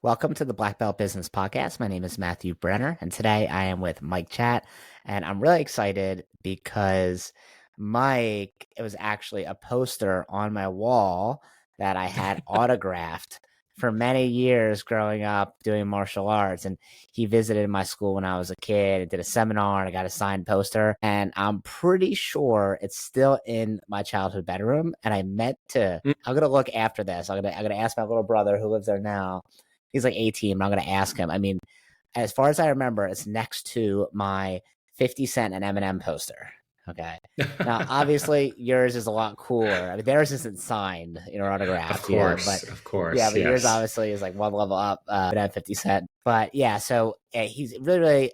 Welcome to the Black Belt Business Podcast. My name is Matthew Brenner, and today I am with Mike Chat. And I'm really excited because Mike, it was actually a poster on my wall that I had autographed for many years growing up doing martial arts. And he visited my school when I was a kid and did a seminar, and I got a signed poster. And I'm pretty sure it's still in my childhood bedroom. And I meant to, Mm. I'm going to look after this. I'm gonna ask my little brother who lives there now. He's like 18, but I'm going to ask him. I mean, as far as I remember, it's next to my 50 Cent and Eminem poster. Okay. Now, obviously, yours is a lot cooler. I mean, theirs isn't signed, Of autographed, course, but of yeah, course, but yours yes. obviously is like one level up, at 50 Cent. But yeah, so he's really, really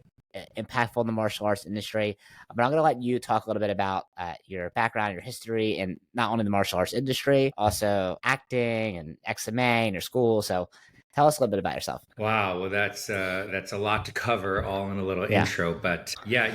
impactful in the martial arts industry. But I'm going to let you talk a little bit about your background, your history, and not only the martial arts industry, also acting and XMA and your school. So tell us a little bit about yourself. Wow, well, that's a lot to cover all in a little Yeah. intro. But yeah,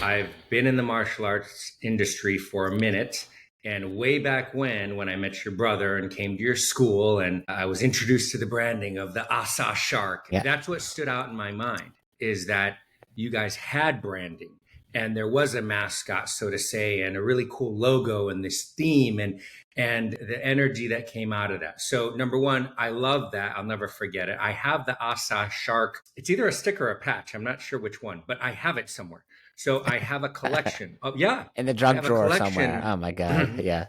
I've been in the martial arts industry for a minute. And way back when I met your brother and came to your school, and I was introduced to the branding of the Asa shark, Yeah. that's what stood out in my mind is that you guys had branding and there was a mascot, so to say, and a really cool logo and this theme and the energy that came out of that. So number one, I love that. I'll never forget it. I have the Asa shark. It's either a sticker or a patch. I'm not sure which one, but I have it somewhere. So I have a collection. Oh yeah, In the I junk have a drawer somewhere. collection. Oh my God. Yeah.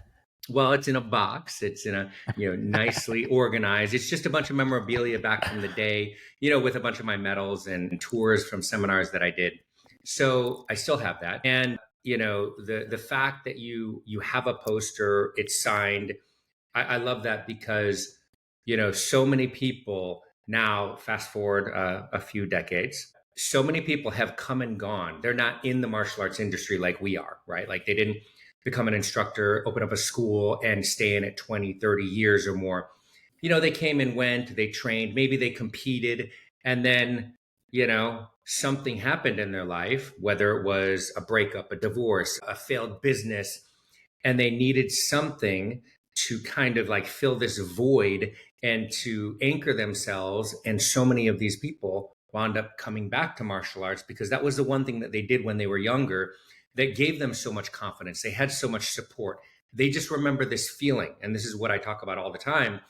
Well, it's in a box. It's in a, nicely organized. It's just a bunch of memorabilia back from the day, with a bunch of my medals and tours from seminars that I did. So I still have that. And, the fact that you have a poster, it's signed. I love that because, so many people now, fast forward a few decades, so many people have come and gone. They're not in the martial arts industry like we are, right? Like they didn't become an instructor, open up a school and stay in it 20, 30 years or more. They came and went, they trained, maybe they competed, and then, something happened in their life, whether it was a breakup, a divorce, a failed business, and they needed something to kind of like fill this void and to anchor themselves. And so many of these people wound up coming back to martial arts because that was the one thing that they did when they were younger that gave them so much confidence. They had so much support. They just remember this feeling. And this is what I talk about all the time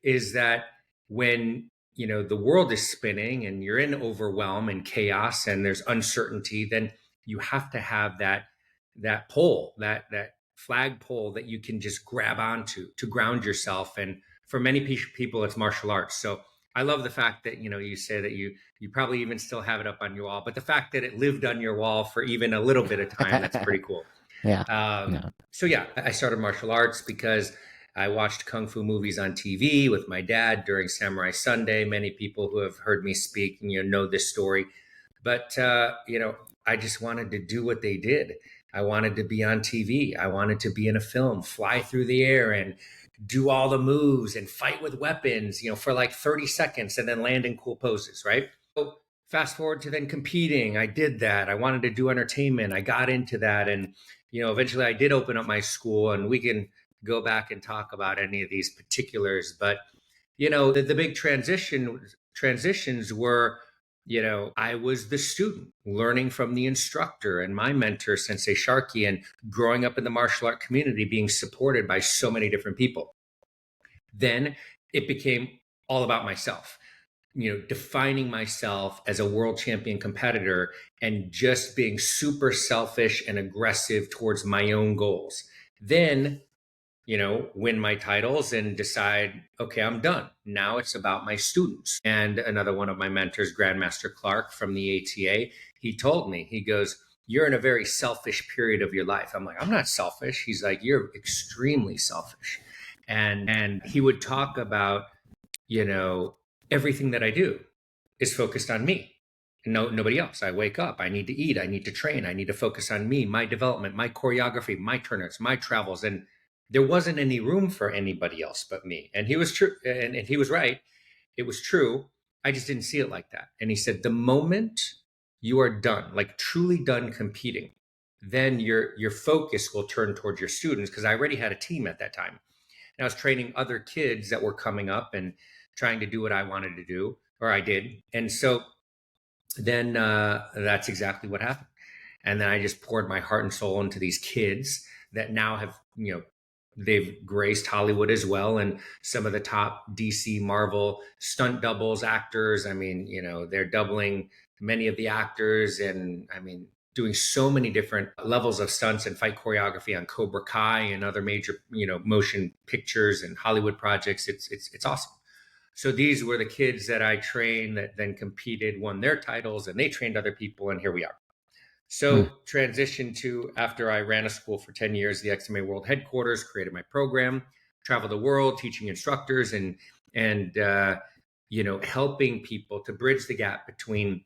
is that when the world is spinning and you're in overwhelm and chaos and there's uncertainty, then you have to have that pole, that flagpole that you can just grab onto to ground yourself. And for many people, it's martial arts. So I love the fact that you say that you probably even still have it up on your wall, but the fact that it lived on your wall for even a little bit of time, that's pretty cool. Yeah. Yeah. So yeah, I started martial arts because I watched kung fu movies on TV with my dad during Samurai Sunday. Many people who have heard me speak, know this story. But I just wanted to do what they did. I wanted to be on TV. I wanted to be in a film, fly through the air and do all the moves and fight with weapons, for like 30 seconds and then land in cool poses, right? So fast forward to then competing. I did that. I wanted to do entertainment. I got into that. And, eventually I did open up my school, and we can go back and talk about any of these particulars. But, the big transitions were, I was the student learning from the instructor and my mentor, Sensei Sharky, and growing up in the martial art community, being supported by so many different people. Then it became all about myself, defining myself as a world champion competitor and just being super selfish and aggressive towards my own goals. Then win my titles and decide, okay, I'm done. Now it's about my students. And another one of my mentors, Grandmaster Clark from the ATA, he told me, he goes, you're in a very selfish period of your life. I'm like, I'm not selfish. He's like, you're extremely selfish. And he would talk about, everything that I do is focused on me. Nobody else. I wake up, I need to eat, I need to train, I need to focus on me, my development, my choreography, my turnouts, my travels. And there wasn't any room for anybody else but me. And he was true. And he was right. It was true. I just didn't see it like that. And he said, the moment you are done, like truly done competing, then your focus will turn towards your students. Cause I already had a team at that time. And I was training other kids that were coming up, and trying to do what I wanted to do, or I did. And so then that's exactly what happened. And then I just poured my heart and soul into these kids that now have, they've graced Hollywood as well, and some of the top DC Marvel stunt doubles actors. I mean, they're doubling many of the actors, and I mean, doing so many different levels of stunts and fight choreography on Cobra Kai and other major, motion pictures and Hollywood projects. It's awesome. So these were the kids that I trained that then competed, won their titles, and they trained other people, and here we are. Hmm. So transition to, after I ran a school for 10 years, the XMA World Headquarters, created my program, traveled the world teaching instructors and helping people to bridge the gap between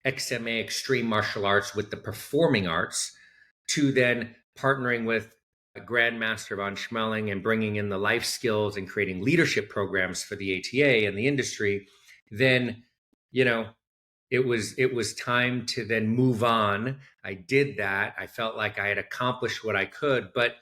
XMA extreme martial arts with the performing arts, to then partnering with Grandmaster von Schmeling and bringing in the life skills and creating leadership programs for the ATA and the industry. Then, it was time to then move on. I did that. I felt like I had accomplished what I could, but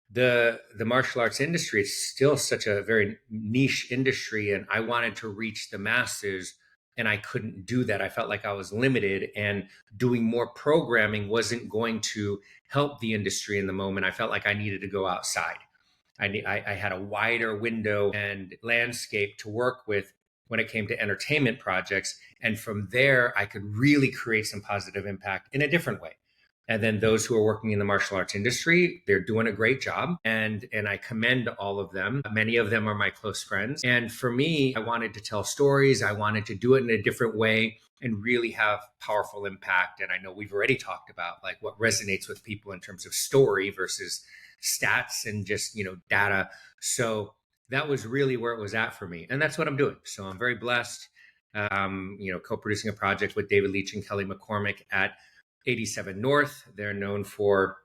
the martial arts industry is still such a very niche industry, and I wanted to reach the masses, and I couldn't do that. I felt like I was limited, and doing more programming wasn't going to help the industry in the moment. I felt like I needed to go outside. I had a wider window and landscape to work with when it came to entertainment projects. And from there, I could really create some positive impact in a different way. And then those who are working in the martial arts industry, they're doing a great job. And I commend all of them. Many of them are my close friends. And for me, I wanted to tell stories. I wanted to do it in a different way and really have powerful impact. And I know we've already talked about like what resonates with people in terms of story versus stats and just, data. So that was really where it was at for me. And that's what I'm doing. So I'm very blessed, co-producing a project with David Leitch and Kelly McCormick at 87 North. They're known for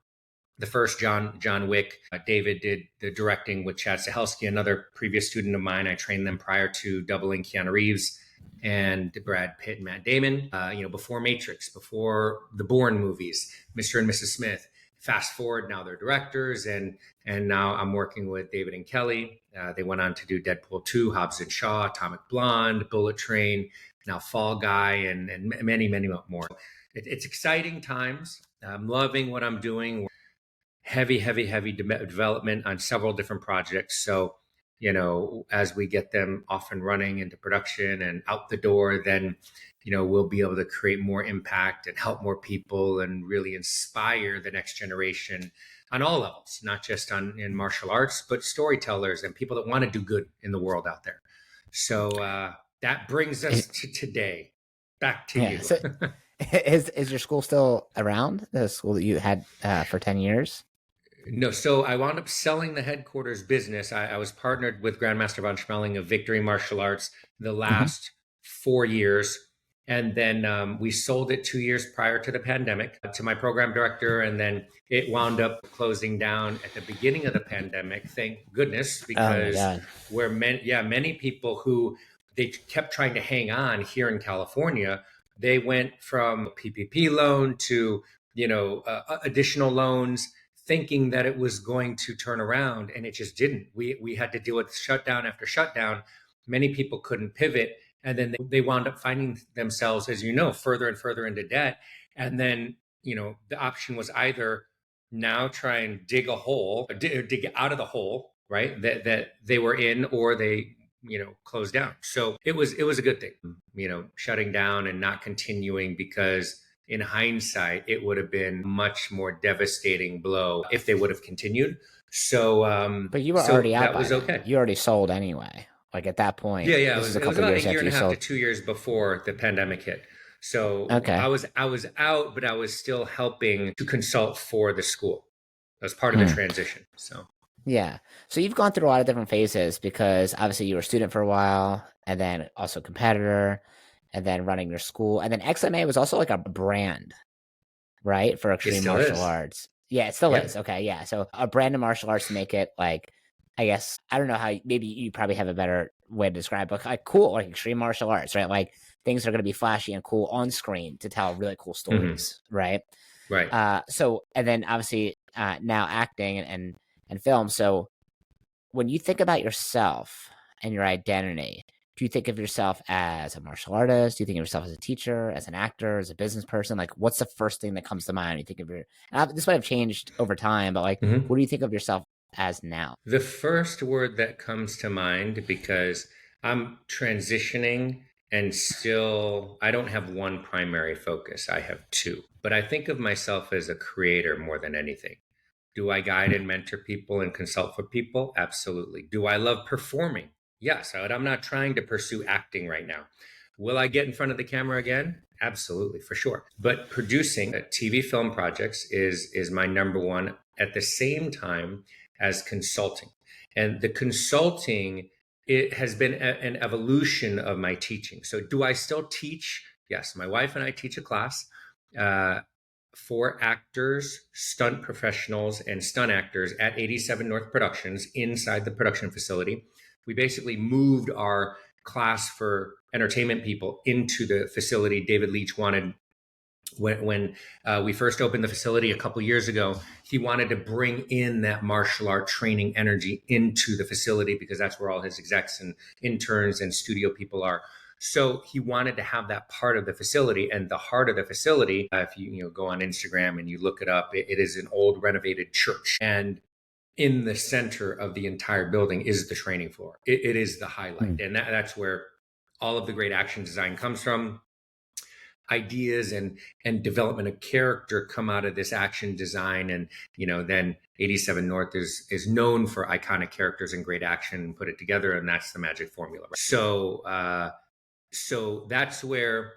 the first John Wick. David did the directing with Chad Stahelski, another previous student of mine. I trained them prior to doubling Keanu Reeves and Brad Pitt and Matt Damon, before Matrix, before the Bourne movies, Mr. and Mrs. Smith. Fast forward, now they're directors, and now I'm working with David and Kelly. They went on to do Deadpool 2, Hobbs and Shaw, Atomic Blonde, Bullet Train, now Fall Guy, and many, many more. It's exciting times. I'm loving what I'm doing. Heavy development on several different projects. So, as we get them off and running into production and out the door, then, we'll be able to create more impact and help more people and really inspire the next generation on all levels, not just in martial arts, but storytellers and people that want to do good in the world out there. So that brings us to today. Back to you. So is your school still around, the school that you had for 10 years? No, so I wound up selling the headquarters business. I was partnered with Grandmaster von Schmeling of Victory Martial Arts the last 4 years. And then we sold it 2 years prior to the pandemic to my program director. And then it wound up closing down at the beginning of the pandemic. Thank goodness, because many people who they kept trying to hang on here in California, they went from PPP loan to, additional loans, thinking that it was going to turn around, and it just didn't. We had to deal with shutdown after shutdown. Many people couldn't pivot, and then they wound up finding themselves, as further and further into debt. And then, the option was either now try and dig a hole, or dig out of the hole, right, that they were in, or they, closed down. So it was a good thing, shutting down and not continuing, because in hindsight, it would have been a much more devastating blow if they would have continued. So, but you were already out. That was okay. You already sold anyway. Like at that point, yeah. It was about a year and a half sold. to 2 years before the pandemic hit. So okay. I was out, but I was still helping to consult for the school. That was part of the transition. So yeah. So you've gone through a lot of different phases, because obviously you were a student for a while, and then also competitor, and then running your school. And then XMA was also like a brand, right? For extreme martial arts. Yeah, it still is. Okay, yeah. So a brand of martial arts to make it like, I guess, I don't know how, maybe you probably have a better way to describe it, but like cool, like extreme martial arts, right? Like things are going to be flashy and cool on screen to tell really cool stories, right? Right. So, and then obviously now acting and film. So when you think about yourself and your identity, do you think of yourself as a martial artist? Do you think of yourself as a teacher, as an actor, as a business person? Like, what's the first thing that comes to mind when you think of this might have changed over time, but like, Mhm. what do you think of yourself as now? The first word that comes to mind, because I'm transitioning and still, I don't have one primary focus, I have two. But I think of myself as a creator more than anything. Do I guide and mentor people and consult for people? Absolutely. Do I love performing? Yes. I'm not trying to pursue acting right now. Will I get in front of the camera again? Absolutely, for sure. But producing TV film projects is my number one, at the same time as consulting. And the consulting, it has been an evolution of my teaching. So do I still teach? Yes, my wife and I teach a class. Uh, for actors, stunt professionals, and stunt actors at 87 North Productions inside the production facility. We basically moved our class for entertainment people into the facility. David Leitch wanted, when we first opened the facility a couple years ago, he wanted to bring in that martial art training energy into the facility because that's where all his execs and interns and studio people are. So he wanted to have that part of the facility, and the heart of the facility, if you go on Instagram and you look it up, it is an old renovated church, and in the center of the entire building is the training floor. It is the highlight, Mm. and that's where all of the great action design comes from. Ideas and development of character come out of this action design, and then 87 North is known for iconic characters and great action, and put it together, and that's the magic formula. So that's where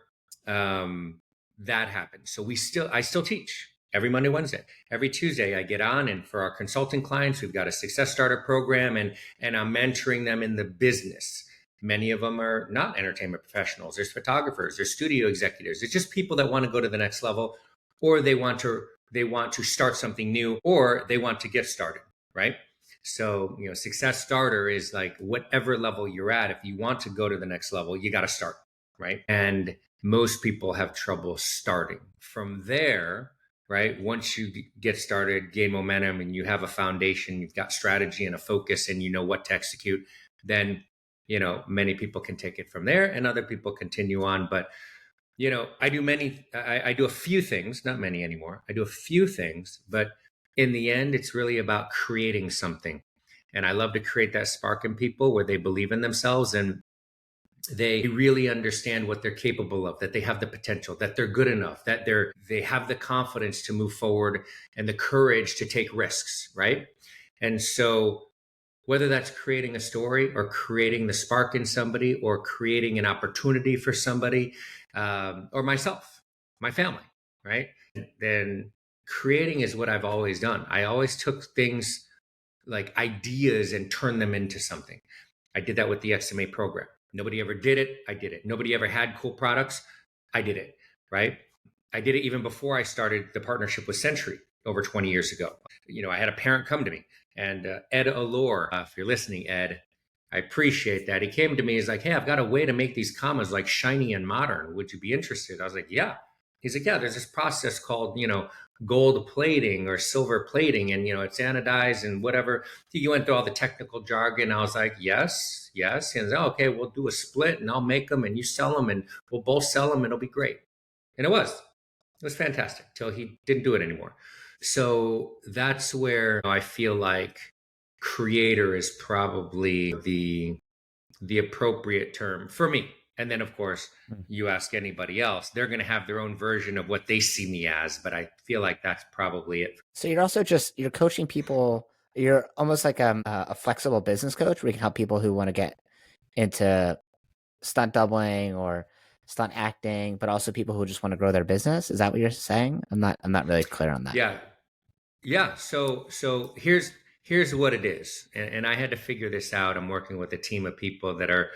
that happens. So I still teach every Monday, Wednesday, every Tuesday. I get on, and for our consulting clients, we've got a success starter program, and I'm mentoring them in the business. Many of them are not entertainment professionals. There's photographers, there's studio executives. It's just people that want to go to the next level, or they want to start something new, or they want to get started, right? So, success starter is like whatever level you're at. If you want to go to the next level, you got to start, right? And most people have trouble starting. From there, right? Once you get started, gain momentum, and you have a foundation, you've got strategy and a focus, and you know what to execute, then many people can take it from there, and other people continue on. But I do a few things, not many anymore. I do a few things, but in the end, it's really about creating something. And I love to create that spark in people where they believe in themselves and they really understand what they're capable of, that they have the potential, that they're good enough, that they have the confidence to move forward and the courage to take risks, right? And so whether that's creating a story or creating the spark in somebody or creating an opportunity for somebody, or myself, my family, right? Then creating is what I've always done. I always took things like ideas and turned them into something. I did that with the XMA program. Nobody ever did it. I did it. Nobody ever had cool products. I did it, right? I did it even before I started the partnership with Century over 20 years ago. I had a parent come to me, and Ed Allure, if you're listening, Ed, I appreciate that. He came to me, he's like, hey, I've got a way to make these commas like shiny and modern. Would you be interested? I was like, yeah. He's like, yeah, there's this process called, gold plating or silver plating, and, it's anodized and whatever. He went through all the technical jargon. I was like, yes, yes. And oh, okay, we'll do a split and I'll make them and you sell them and we'll both sell them and it'll be great. And it was fantastic till he didn't do it anymore. So that's where I feel like creator is probably the appropriate term for me. And then of course, Mm. you ask anybody else, they're going to have their own version of what they see me as, but I feel like that's probably it. So you're also you're coaching people. You're almost like a flexible business coach where you can help people who want to get into stunt doubling or stunt acting, but also people who just want to grow their business. Is that what you're saying? I'm not really clear on that. Yeah. Yeah. So here's what it is. And I had to figure this out. I'm working with a team of people that are,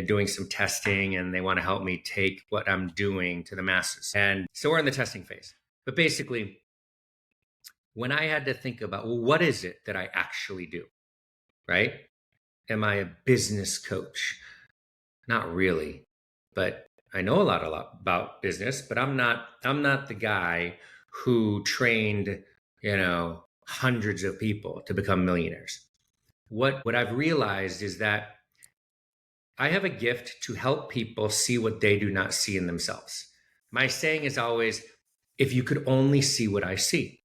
doing some testing, and they want to help me take what I'm doing to the masses. And so we're in the testing phase. But basically, when I had to think about, well, what is it that I actually do? Right? Am I a business coach? Not really. But I know a lot about business, but I'm not the guy who trained, hundreds of people to become millionaires. What I've realized is that I have a gift to help people see what they do not see in themselves. My saying is always, if you could only see what I see.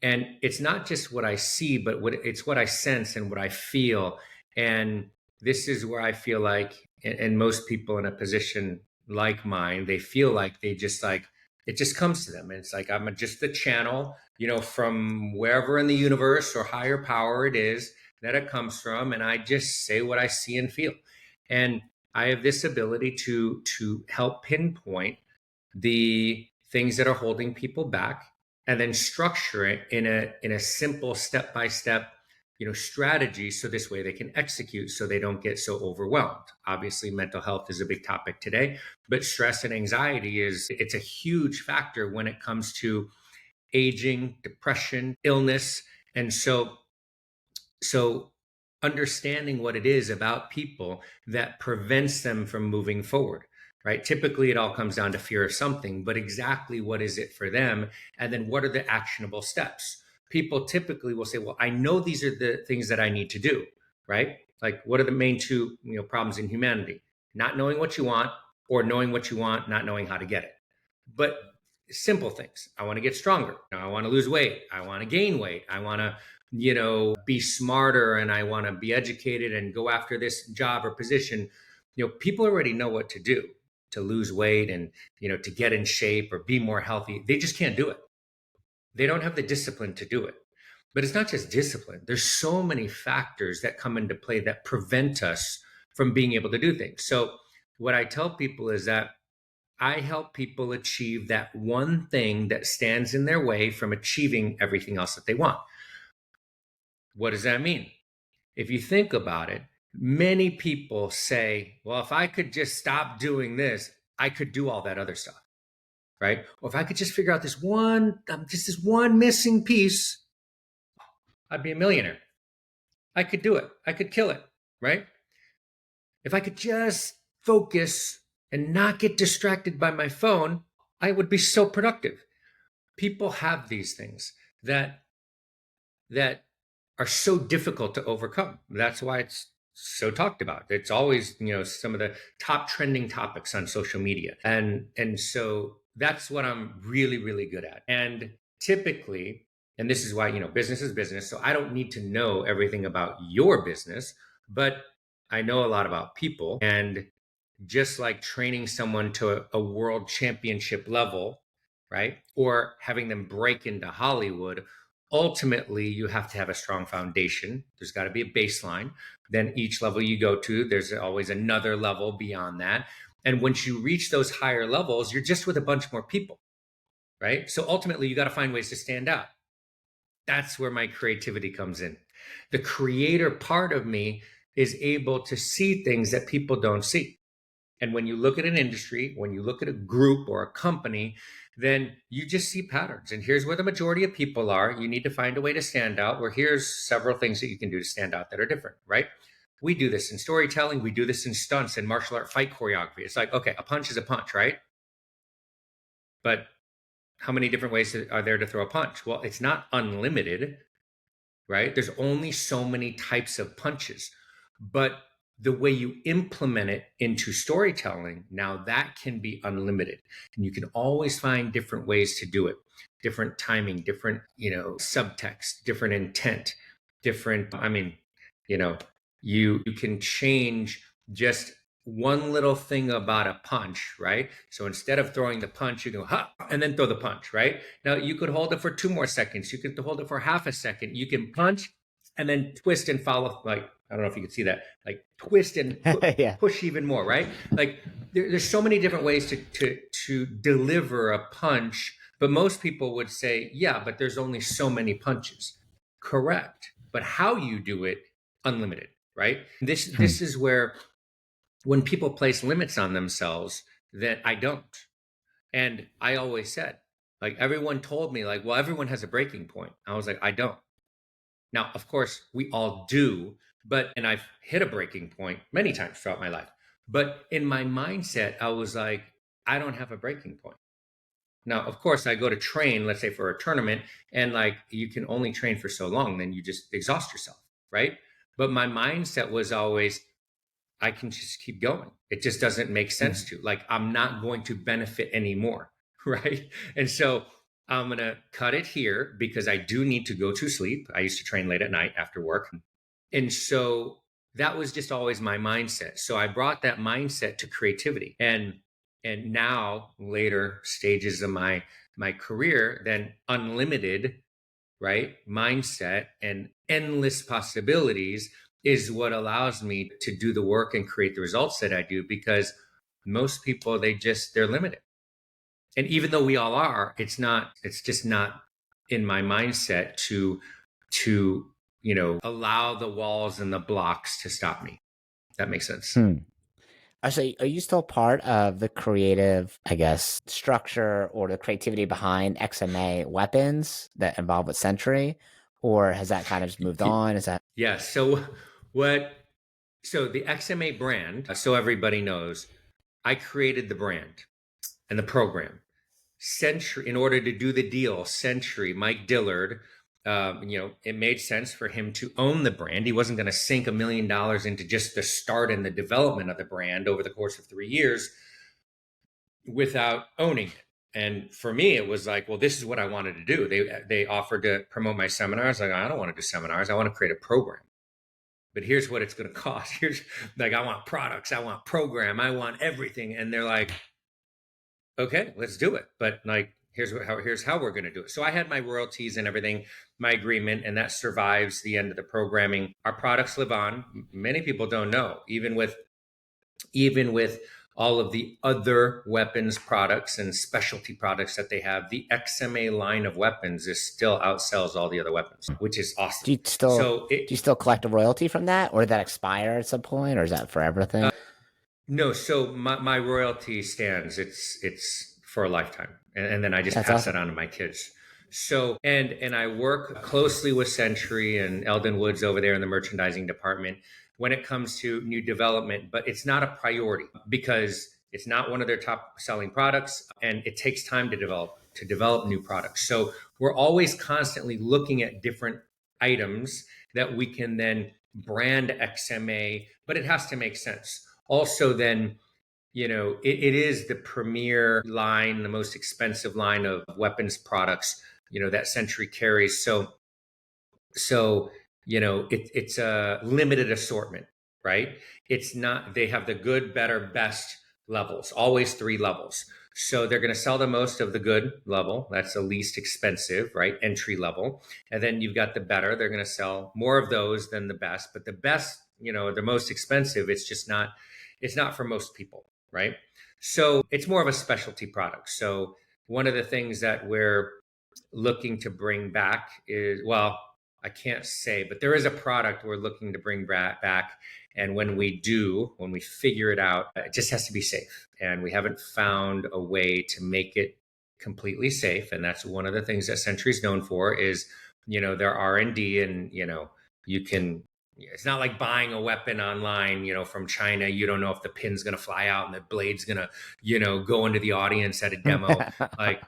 And it's not just what I see, but it's what I sense and what I feel. And this is where I feel like, and most people in a position like mine, they feel like they just like, it just comes to them. And it's like, I'm just the channel, from wherever in the universe or higher power it is that it comes from. And I just say what I see and feel. And I have this ability to help pinpoint the things that are holding people back and then structure it in a simple step-by-step strategy, so this way they can execute, so they don't get so overwhelmed. Obviously mental health is a big topic today, but stress and anxiety it's a huge factor when it comes to aging, depression, illness. And so understanding what it is about people that prevents them from moving forward, right? Typically, it all comes down to fear of something, but exactly what is it for them? And then what are the actionable steps? People typically will say, well, I know these are the things that I need to do, right? Like, what are the main two problems in humanity? Not knowing what you want, or knowing what you want, not knowing how to get it. But simple things. I want to get stronger. I want to lose weight. I want to gain weight. I want to be smarter, and I want to be educated and go after this job or position. People already know what to do to lose weight and, to get in shape or be more healthy. They just can't do it. They don't have the discipline to do it. But it's not just discipline. There's so many factors that come into play that prevent us from being able to do things. So what I tell people is that I help people achieve that one thing that stands in their way from achieving everything else that they want. What does that mean? If you think about it, many people say, well, if I could just stop doing this, I could do all that other stuff, right? Or if I could just figure out this one missing piece, I'd be a millionaire. I could do it. I could kill it, right? If I could just focus and not get distracted by my phone, I would be so productive. People have these things that are so difficult to overcome. That's why it's so talked about. It's always, some of the top trending topics on social media. And so that's what I'm really, really good at. And typically, and this is why, business is business. So I don't need to know everything about your business, but I know a lot about people. And just like training someone to a world championship level, right? Or having them break into Hollywood, ultimately you have to have a strong foundation. There's got to be a baseline. Then each level you go to, there's always another level beyond that. And once you reach those higher levels, you're just with a bunch more people, right? So ultimately you got to find ways to stand out. That's where my creativity comes in. The creator part of me is able to see things that people don't see. And when you look at an industry, when you look at a group or a company, then you just see patterns. And here's where the majority of people are. You need to find a way to stand out, where here's several things that you can do to stand out that are different, right? We do this in storytelling. We do this in stunts and martial art fight choreography. It's like, okay, a punch is a punch, right? But how many different ways are there to throw a punch? Well, it's not unlimited, right? There's only so many types of punches. But the way you implement it into storytelling, now that can be unlimited. And you can always find different ways to do it, different timing, different, subtext, different intent, different, you can change just one little thing about a punch, right? So instead of throwing the punch, you go, ha, and then throw the punch, right? Now you could hold it for 2 more seconds. You could hold it for half a second. You can punch and then twist and follow, like, I don't know if you can see that, like twist and Yeah. push even more, right? Like there's so many different ways to deliver a punch, but most people would say, yeah, but there's only so many punches. Correct. But how you do it, unlimited, right? This is where, when people place limits on themselves, that I don't. And I always said, like, everyone told me, like, well, everyone has a breaking point. I was like, I don't. Now, of course, we all do, and I've hit a breaking point many times throughout my life. But in my mindset, I was like, I don't have a breaking point. Now, of course, I go to train, let's say for a tournament, and like, you can only train for so long, then you just exhaust yourself, right? But my mindset was always, I can just keep going. It just doesn't make sense Mhm. to. Like, I'm not going to benefit anymore, right? And so I'm going to cut it here because I do need to go to sleep. I used to train late at night after work. And so that was just always my mindset. So I brought that mindset to creativity. And now later stages of my career, then unlimited, right, mindset and endless possibilities is what allows me to do the work and create the results that I do, because most people, they're limited. And even though we all are, it's just not in my mindset to allow the walls and the blocks to stop me. That makes sense. Hmm. So are you still part of the creative, I guess, structure or the creativity behind XMA weapons that involve with Sentry? Or has that kind of just moved on? Is that Yeah. What so the XMA brand, so everybody knows, I created the brand and the program. Century, in order to do the deal, Century, Mike Dillard, it made sense for him to own the brand. He wasn't going to sink $1 million into just the start and the development of the brand over the course of 3 years without owning it. And for me, it was like, well, this is what I wanted to do. They offered to promote my seminars. Like, I don't want to do seminars. I want to create a program. But here's what it's going to cost. Here's like, I want products, I want program, I want everything. And they're like, okay, let's do it. But like, here's how we're going to do it. So I had my royalties and everything, my agreement, and that survives the end of the programming. Our products live on. Many people don't know, even with all of the other weapons products and specialty products that they have, the XMA line of weapons is still outsells all the other weapons, which is awesome. do you still So do you still collect a royalty from that, or did that expire at some point, or is that for everything? no, so my royalty stands. It's for a lifetime, and then I just That's pass that awesome. on to my kids. So and I work closely with Century and Eldon Woods over there in the merchandising department when it comes to new development, but it's not a priority because it's not one of their top selling products, and it takes time to develop new products. So we're always constantly looking at different items that we can then brand XMA, but it has to make sense. Also, then, it is the premier line, the most expensive line of weapons products, that Century carries. So it's a limited assortment, right? It's not, they have the good, better, best levels, always 3 levels. So they're going to sell the most of the good level. That's the least expensive, right? Entry level. And then you've got the better. They're going to sell more of those than the best. But the best, the most expensive, it's not for most people, right? So it's more of a specialty product. So one of the things that we're looking to bring back is, well, I can't say, but there is a product we're looking to bring back. And when we figure it out, it just has to be safe. And we haven't found a way to make it completely safe. And that's one of the things that Century's known for is, their R&D, and, you can, it's not like buying a weapon online, from China. You don't know if the pin's going to fly out and the blade's going to, go into the audience at a demo. Like,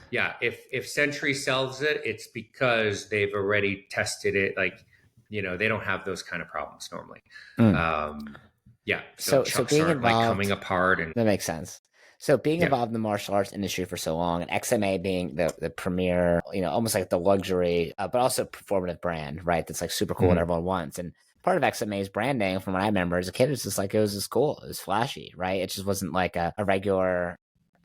yeah, if Century sells it, it's because they've already tested it. Like, they don't have those kind of problems normally. Mm. Yeah, so So chucks being aren't like coming involved, apart, and that makes sense. So being yeah. involved in the martial arts industry for so long, and XMA being the premier, almost like the luxury, but also performative brand, right? That's like super cool and Mhm. everyone wants. And part of XMA's branding, from what I remember as a kid, was just like it was just cool, it was flashy, right? It just wasn't like a regular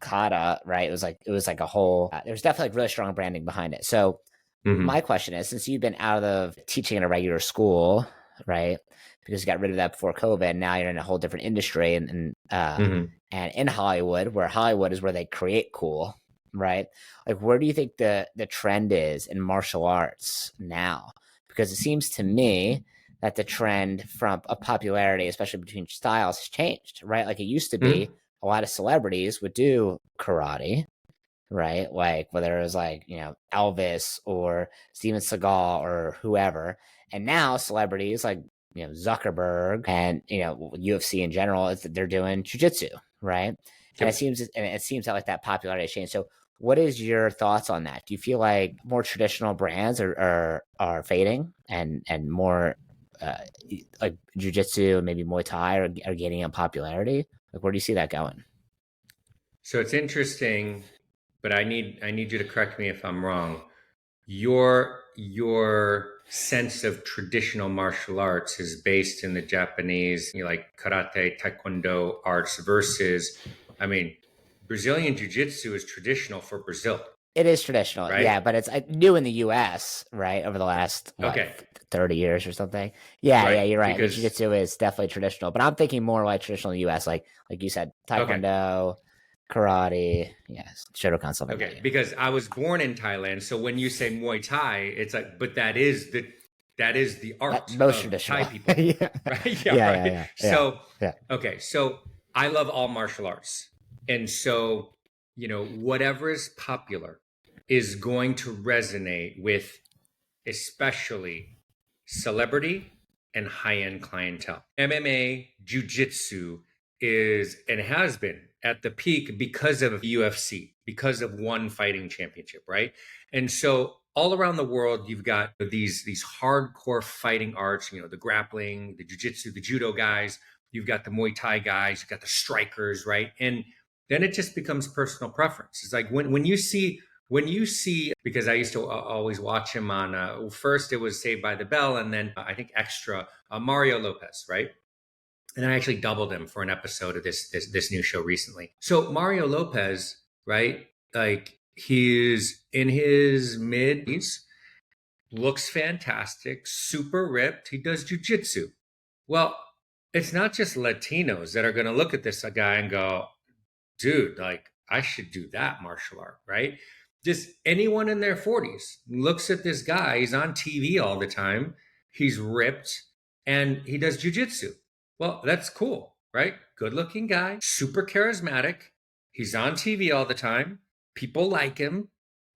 kata, right? It was like a whole. There was definitely like really strong branding behind it. So my Mhm. question is, since you've been out of teaching in a regular school, right? Because you got rid of that before COVID, now you're in a whole different industry, Mhm. and in Hollywood, where Hollywood is where they create cool, right? Like, where do you think the trend is in martial arts now? Because it seems to me that the trend from a popularity, especially between styles, has changed, right? Like it used to be, Mhm. a lot of celebrities would do karate, right? Like whether it was like, Elvis or Steven Seagal or whoever. And now celebrities like, Zuckerberg and, UFC in general, they're doing jujitsu, right? Yep. And it seems that like that popularity has changed. So what is your thoughts on that? Do you feel like more traditional brands are fading and more like jujitsu, maybe Muay Thai are gaining in popularity? Like, where do you see that going? So it's interesting, but I need you to correct me if I'm wrong. Your sense of traditional martial arts is based in the Japanese, like karate, taekwondo arts versus, I mean, Brazilian jiu-jitsu is traditional for Brazil, It is traditional, right? yeah, but it's new in the U.S., right? Over the last Okay, 30 years or something. Yeah, right. yeah, you're right. I mean, Because jiu-jitsu is definitely traditional, but I'm thinking more like traditional in the U.S., like you said, okay, taekwondo, karate, yes, Shotokan, stuff like that. okay, Yeah, because I was born in Thailand, so when you say Muay Thai, it's like, but that is the art most of Thai traditional. people, Yeah, right? yeah, Yeah, yeah, right. yeah, yeah, So, yeah. okay, so I love all martial arts, and so whatever is popular is going to resonate with especially celebrity and high-end clientele. MMA, jiu-jitsu is and has been at the peak because of UFC, because of one fighting championship, right? And so all around the world, you've got these hardcore fighting arts, the grappling, the jiu-jitsu, the judo guys, you've got the Muay Thai guys, you've got the strikers, right? And then it just becomes personal preference. It's like when you see, because I used to always watch him on, first it was Saved by the Bell, and then I think Extra, Mario Lopez, right? And I actually doubled him for an episode of this new show recently. So Mario Lopez, right? Like he's in his mid, looks fantastic, super ripped. He does jujitsu. Well, it's not just Latinos that are going to look at this guy and go, dude, like I should do that martial art, right? Just anyone in their 40s looks at this guy. He's on TV all the time. He's ripped and he does jujitsu. Well, that's cool, right? Good looking guy, super charismatic. He's on TV all the time. People like him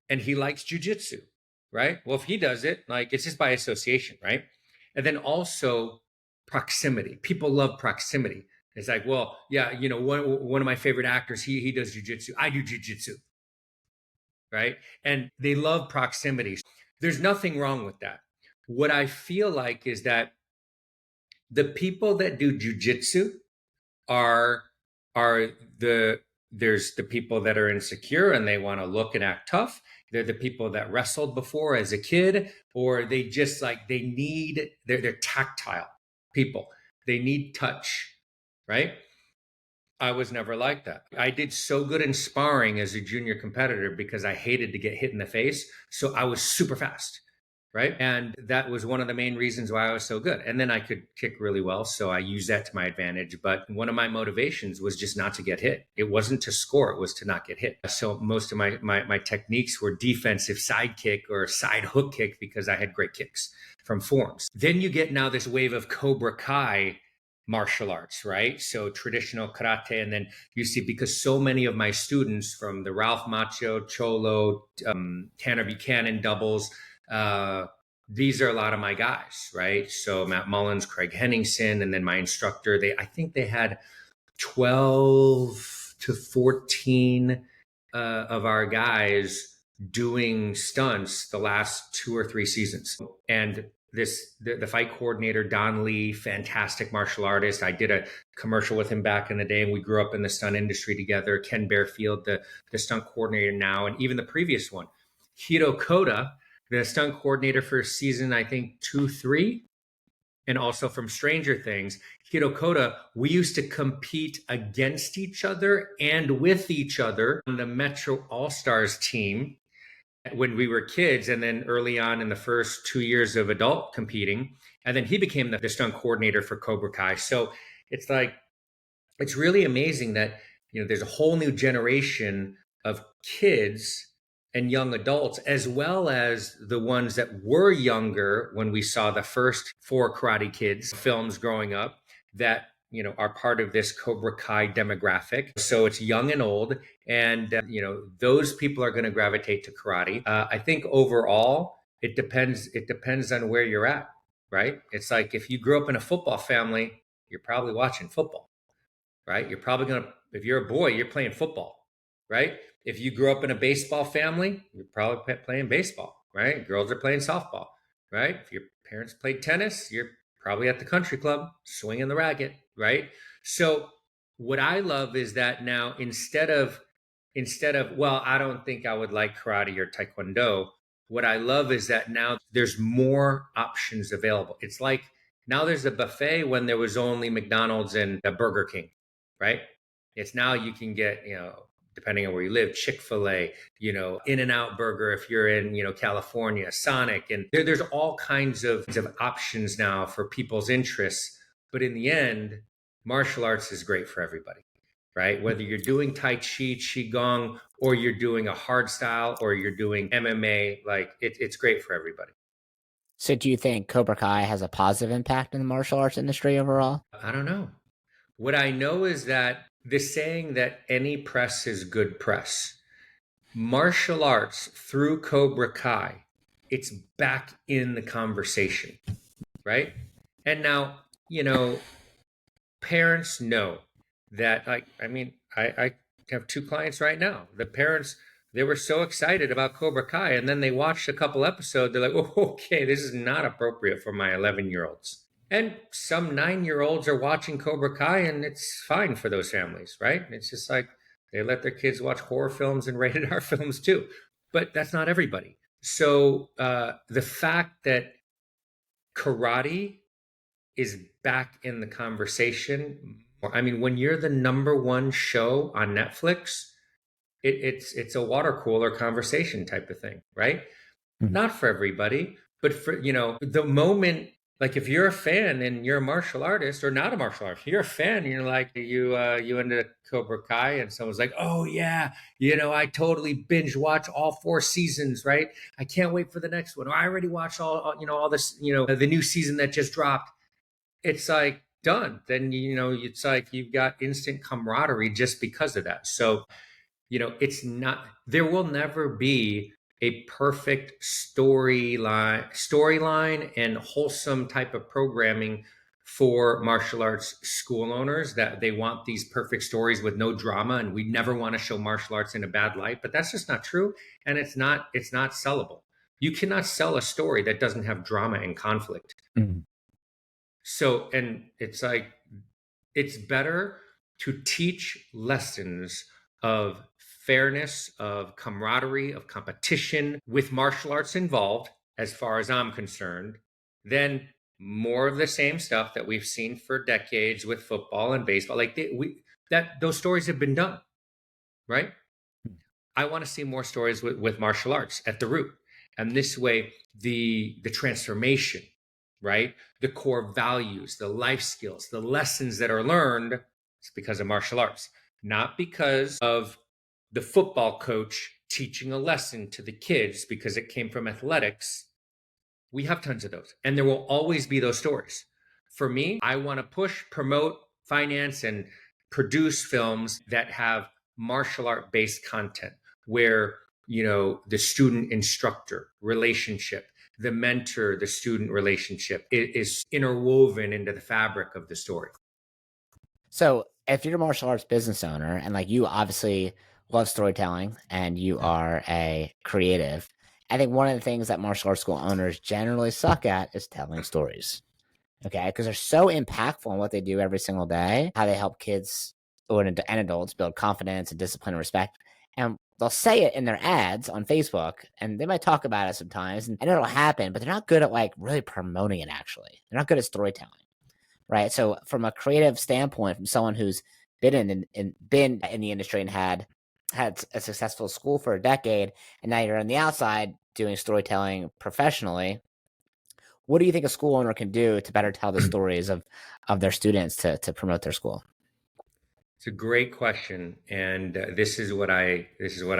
and he likes jujitsu, right? Well, if he does it, like it's just by association, right? And then also proximity. People love proximity. It's like, well, yeah, one of my favorite actors, he does jujitsu. I do jujitsu, right? And they love proximity. There's nothing wrong with that. What I feel like is that the people that do jujitsu are are the there's the people that are insecure and they want to look and act tough. They're the people that wrestled before as a kid, or they just like they're tactile people. They need touch, right? I was never like that. I did so good in sparring as a junior competitor because I hated to get hit in the face. So I was super fast, right? And that was one of the main reasons why I was so good. And then I could kick really well. So I used that to my advantage. But one of my motivations was just not to get hit. It wasn't to score, it was to not get hit. So most of my techniques were defensive side kick or side hook kick because I had great kicks from forms. Then you get now this wave of Cobra Kai martial arts, right? So traditional karate. And then you see, because so many of my students from the Ralph Macchio, Cholo, Tanner Buchanan doubles, these are a lot of my guys, right? So Matt Mullins, Craig Henningsen, and then my instructor, I think they had 12 to 14 of our guys doing stunts the last 2 or 3 seasons. And the fight coordinator, Don Lee, fantastic martial artist. I did a commercial with him back in the day, and we grew up in the stunt industry together. Ken Bearfield, the stunt coordinator now, and even the previous one, Hiro Koda, the stunt coordinator for season, I think 2, 3, and also from Stranger Things, Hiro Koda, we used to compete against each other and with each other on the Metro All Stars team when we were kids, and then early on in the first 2 years of adult competing. And then he became the stunt coordinator for Cobra Kai. So it's like, it's really amazing that, there's a whole new generation of kids and young adults, as well as the ones that were younger when we saw the first four Karate Kids films growing up, that are part of this Cobra Kai demographic. So it's young and old, and those people are going to gravitate to karate. I think overall, it depends. It depends on where you're at, right? It's like if you grew up in a football family, you're probably watching football, right? You're probably going to, if you're a boy, you're playing football, right? If you grew up in a baseball family, you're probably playing baseball, right? Girls are playing softball, right? If your parents played tennis, you're probably at the country club, swinging the racket, right? So what I love is that now instead of well, I don't think I would like karate or taekwondo. What I love is that now there's more options available. It's like now there's a buffet when there was only McDonald's and a Burger King, right? It's now you can get, depending on where you live, Chick-fil-A, In-N-Out Burger if you're in, California, Sonic. And there's all kinds of options now for people's interests. But in the end, martial arts is great for everybody, right? Whether you're doing Tai Chi, Qigong, or you're doing a hard style, or you're doing MMA, like it's great for everybody. So do you think Cobra Kai has a positive impact in the martial arts industry overall? I don't know. What I know is that the saying that any press is good press, martial arts through Cobra Kai, it's back in the conversation, right? And now, parents know that, like, I have two clients right now. The parents, they were so excited about Cobra Kai, and then they watched a couple episodes. They're like, oh, okay, this is not appropriate for my 11-year-olds. And some 9-year-olds are watching Cobra Kai, and it's fine for those families, right? It's just like they let their kids watch horror films and rated R films too. But that's not everybody. So the fact that karate is back in the conversation. I mean, when you're the number one show on Netflix, it's a water cooler conversation type of thing, right? Mhm. Not for everybody, but for the moment. Like if you're a fan and you're a martial artist or not a martial artist, you're a fan and you're like you into Cobra Kai and someone's like, oh yeah, I totally binge watch all 4 seasons, right? I can't wait for the next one. Or I already watched all this, the new season that just dropped. It's like done. Then it's like you've got instant camaraderie just because of that. So it's not, there will never be a perfect storyline and wholesome type of programming for martial arts school owners, that they want these perfect stories with no drama, and we never want to show martial arts in a bad light. But that's just not true, and it's not sellable. You cannot sell a story that doesn't have drama and conflict. Mhm. So, and it's like, it's better to teach lessons of fairness, of camaraderie, of competition with martial arts involved, as far as I'm concerned, than more of the same stuff that we've seen for decades with football and baseball. Like those stories have been done, right? I want to see more stories with martial arts at the root. And this way, the transformation, right? The core values, the life skills, the lessons that are learned, it's because of martial arts, not because of the football coach teaching a lesson to the kids because it came from athletics. We have tons of those, and there will always be those stories. For me, I want to push, promote, finance, and produce films that have martial art based content where the student instructor relationship, the mentor the student relationship is interwoven into the fabric of the story. So if you're a martial arts business owner and like you obviously love storytelling and you are a creative, I think one of the things that martial arts school owners generally suck at is telling stories. Okay, because they're so impactful in what they do every single day, how they help kids and adults build confidence and discipline and respect. And they'll say it in their ads on Facebook, and they might talk about it sometimes, and it'll happen, but they're not good at like really promoting it. Actually, they're not good at storytelling, right? So, from a creative standpoint, from someone who's been in the industry and had a successful school for a decade, and now you're on the outside doing storytelling professionally, what do you think a school owner can do to better tell the stories of their students to promote their school? It's a great question, and this is what I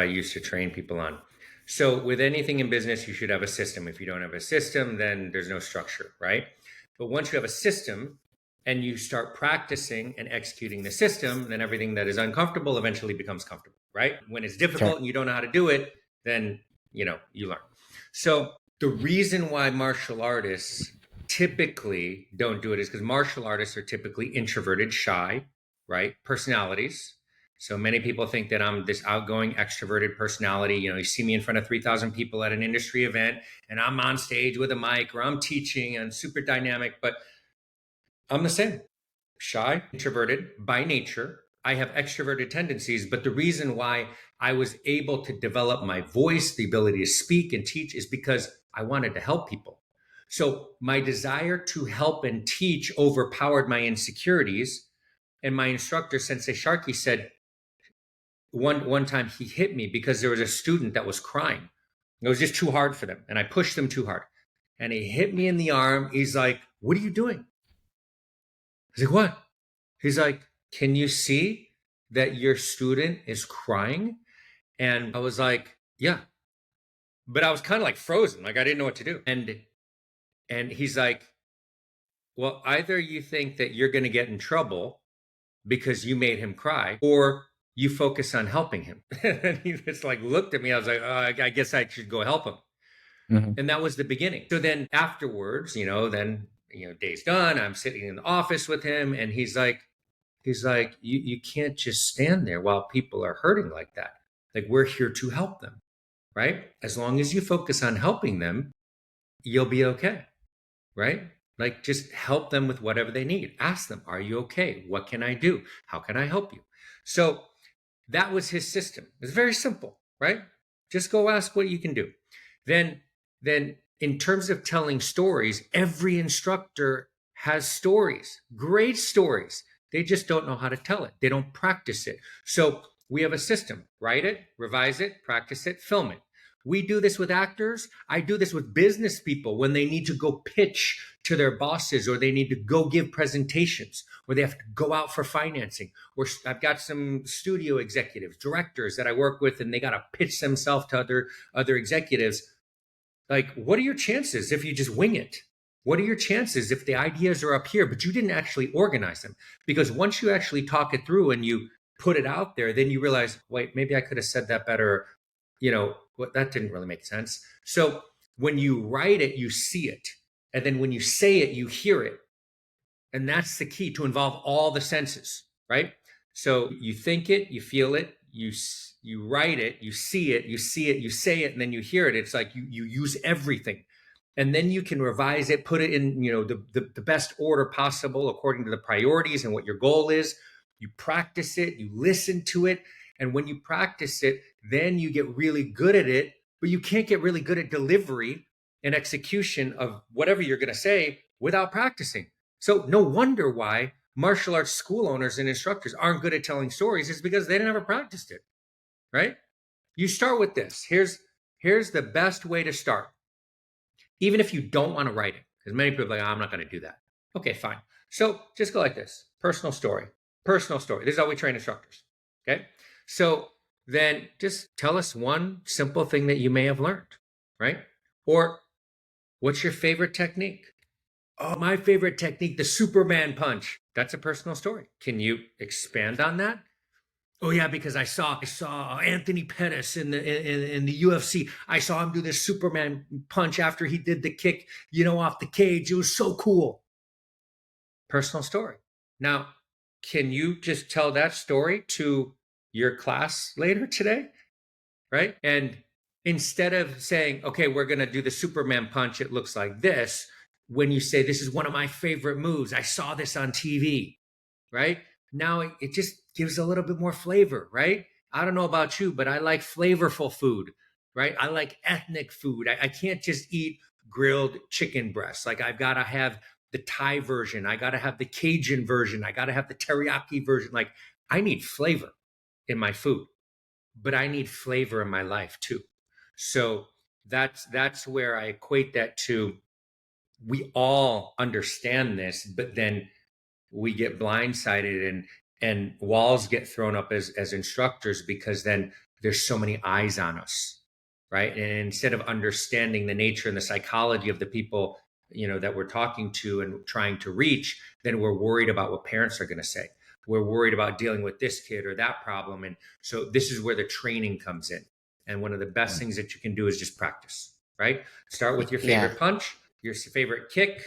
used to train people on. So, with anything in business, you should have a system. If you don't have a system, then there's no structure, right? But once you have a system and you start practicing and executing the system, then everything that is uncomfortable eventually becomes comfortable, right? When it's difficult Sure. and you don't know how to do it, then you learn. So, the reason why martial artists typically don't do it is because martial artists are typically introverted, shy, right? Personalities. So many people think that I'm this outgoing, extroverted personality. You see me in front of 3,000 people at an industry event and I'm on stage with a mic or I'm teaching and super dynamic. But I'm the same. Shy, introverted by nature. I have extroverted tendencies, but the reason why I was able to develop my voice, the ability to speak and teach, is because I wanted to help people. So my desire to help and teach overpowered my insecurities. And my instructor, Sensei Sharkey, said one time he hit me because there was a student that was crying. It was just too hard for them, and I pushed them too hard. And he hit me in the arm. He's like, "What are you doing?" I was like, "What?" He's like, "Can you see that your student is crying?" And I was like, "Yeah." But I was kind of like frozen, like I didn't know what to do. And he's like, "Well, either you think that you're going to get in trouble because you made him cry, or you focus on helping him." And he just like looked at me. I was like, "Oh, I guess I should go help him." Mhm. And that was the beginning. So then afterwards, day's done. I'm sitting in the office with him, and he's like, you can't just stand there while people are hurting like that. Like, we're here to help them, right? As long as you focus on helping them, you'll be okay, right? Like, just help them with whatever they need. Ask them, are you okay? What can I do? How can I help you? So that was his system. It's very simple, right? Just go ask what you can do. Then, then in terms of telling stories, every instructor has stories, great stories. They just don't know how to tell it. They don't practice it. So we have a system: write it, revise it, practice it, film it. We do this with actors. I do this with business people when they need to go pitch to their bosses, or they need to go give presentations, or they have to go out for financing. Or I've got some studio executives, directors that I work with, and they got to pitch themselves to other executives. Like, what are your chances if you just wing it? What are your chances if the ideas are up here, but you didn't actually organize them? Because once you actually talk it through and you put it out there, then you realize, wait, maybe I could have said that better. That didn't really make sense. So when you write it, you see it. And then when you say it, you hear it. And that's the key, to involve all the senses, right? So you think it, you feel it, you write it, you see it, you say it, and then you hear it. It's like you use everything. And then you can revise it, put it in the best order possible according to the priorities and what your goal is. You practice it, you listen to it. And when you practice it, then you get really good at it. But you can't get really good at delivery and execution of whatever you're going to say without practicing. So no wonder why martial arts school owners and instructors aren't good at telling stories. Is because they never practiced it, right? You start with this. Here's the best way to start. Even if you don't want to write it, because many people are like, I'm not going to do that. Okay, fine. So just go like this: personal story, personal story. This is how we train instructors. Okay. So then just tell us one simple thing that you may have learned, right? Or what's your favorite technique? Oh, my favorite technique, the Superman punch. That's a personal story. Can you expand on that? Oh yeah, because I saw Anthony Pettis in the UFC. I saw him do this Superman punch after he did the kick, off the cage. It was so cool. Personal story. Now, can you just tell that story to your class later today? Right? And instead of saying, okay, we're going to do the Superman punch, it looks like this, when you say, this is one of my favorite moves, I saw this on TV, right? Now it just gives a little bit more flavor, right? I don't know about you, but I like flavorful food, right? I like ethnic food. I can't just eat grilled chicken breasts. Like, I've got to have the Thai version. I got to have the Cajun version. I got to have the teriyaki version. Like, I need flavor in my food, but I need flavor in my life too. So that's where I equate that to. We all understand this, but then we get blindsided, and walls get thrown up as instructors, because then there's so many eyes on us, right? And instead of understanding the nature and the psychology of the people that we're talking to and trying to reach, then we're worried about what parents are going to say. We're worried about dealing with this kid or that problem. And so this is where the training comes in. And one of the best things that you can do is just practice, right? Start with your Yeah. favorite punch, your favorite kick,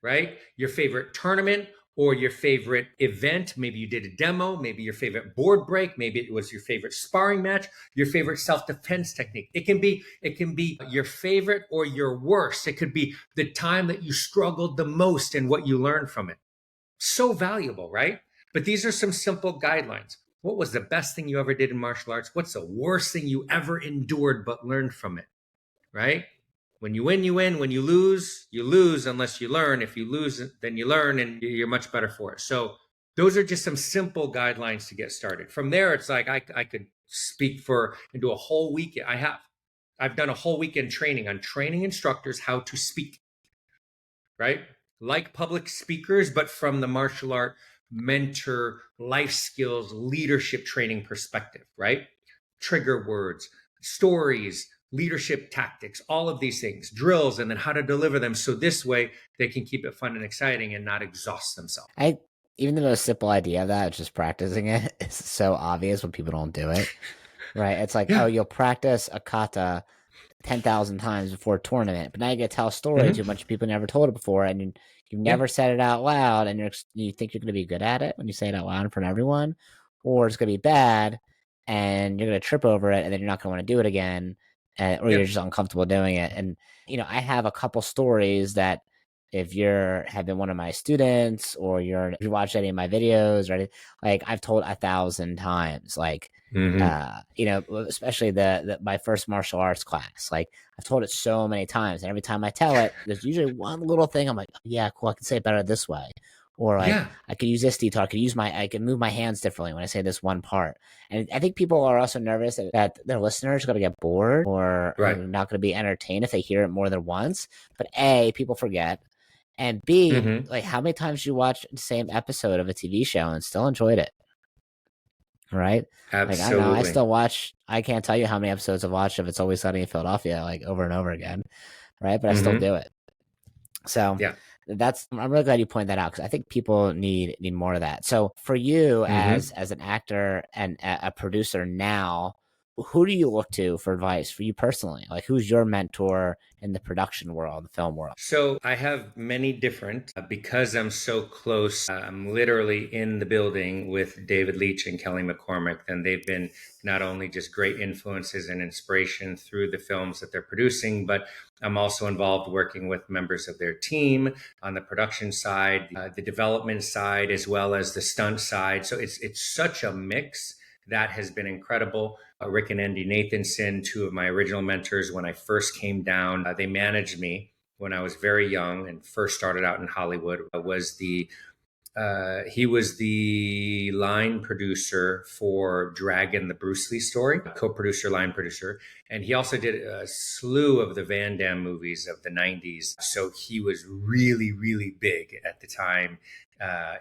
right? Your favorite tournament, or your favorite event. Maybe you did a demo, maybe your favorite board break, maybe it was your favorite sparring match, your favorite self-defense technique. It can be your favorite or your worst. It could be the time that you struggled the most and what you learned from it. So valuable, right? But these are some simple guidelines. What was the best thing you ever did in martial arts? What's the worst thing you ever endured but learned from it, right? When you win, you win. When you lose unless you learn. If you lose, then you learn and you're much better for it. So those are just some simple guidelines to get started. From there, it's like I could speak for and do a whole week. I've done a whole weekend training on training instructors how to speak, right? Like public speakers, but from the martial art mentor, life skills, leadership training perspective, right? Trigger words, stories, leadership tactics, all of these things, drills, and then how to deliver them. So this way they can keep it fun and exciting and not exhaust themselves. Even the most simple idea of that, just practicing it, is so obvious when people don't do it, right? It's like, oh, Yeah. you'll practice a kata 10,000 times before a tournament, but now you get to tell a story to a Mm-hmm. bunch of people who never told it before, and you've Yeah. never said it out loud, and you think you're going to be good at it when you say it out loud in front of everyone, or it's going to be bad, and you're going to trip over it, and then you're not going to want to do it again, or Yeah. you're just uncomfortable doing it. And I have a couple stories that if have been one of my students, or if you watch any of my videos, right, like I've told 1,000 times, like Mm-hmm. especially my first martial arts class. Like I've told it so many times, and every time I tell it, there's usually one little thing I'm like, oh, yeah, cool, I can say it better this way, or like Yeah. I could use this detail, I can move my hands differently when I say this one part. And I think people are also nervous that their listeners are going to get bored, or Right. not going to be entertained if they hear it more than once. But A, people forget. And B, Mm-hmm. like how many times you watch the same episode of a TV show and still enjoyed it? Right? Like, I don't know. Absolutely. I can't tell you how many episodes I've watched of It's Always Sunny in Philadelphia, like over and over again. Right. But I still Mm-hmm. do it. So Yeah. I'm really glad you pointed that out, because I think people need more of that. So for you Mm-hmm. as an actor and a producer now, who do you look to for advice for you personally? Like, who's your mentor in the production world, the film world? So I have many different, because I'm so close. I'm literally in the building with David Leitch and Kelly McCormick, and they've been not only just great influences and inspiration through the films that they're producing, but I'm also involved working with members of their team on the production side, the development side, as well as the stunt side. So it's such a mix that has been incredible. Rick and Andy Nathanson, two of my original mentors when I first came down, they managed me when I was very young and first started out in Hollywood. He was the line producer for Dragon, the Bruce Lee story, co-producer, line producer, and he also did a slew of the Van Damme movies of the '90s. So he was really, really big at the time,